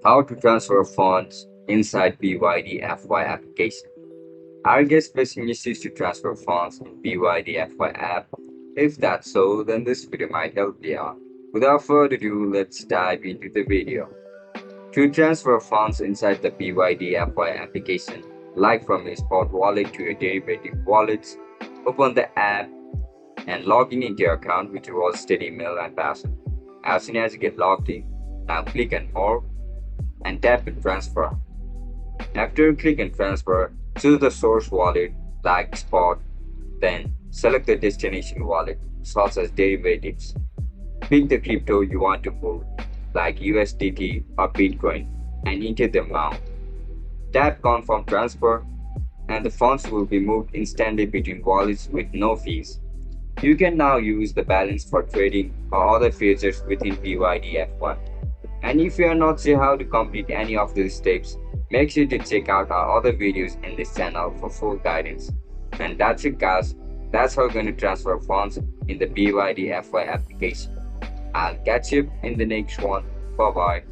How to transfer funds inside BYDFi application. Are guest pressing issues to transfer funds in BYDFi app? If that's so, then this video might help you out. Without further ado, let's dive into the video. To transfer funds inside the BYDFi application, like from a spot wallet to a derivative wallet, open the app and log in into your account with your registered email and password. As soon as you get logged in, now click on More and tap on Transfer. After you click on Transfer, choose the source wallet like Spot, then select the destination wallet such as derivatives. Pick the crypto you want to move like USDT or Bitcoin and enter the amount. Tap Confirm Transfer and the funds will be moved instantly between wallets with no fees. You can now use the balance for trading or other features within BYDF1. And if you are not sure how to complete any of these steps, make sure to check out our other videos in this channel for full guidance. And that's it guys, that's how we're going to transfer funds in the BYDFi application. I'll catch you in the next one. Bye bye.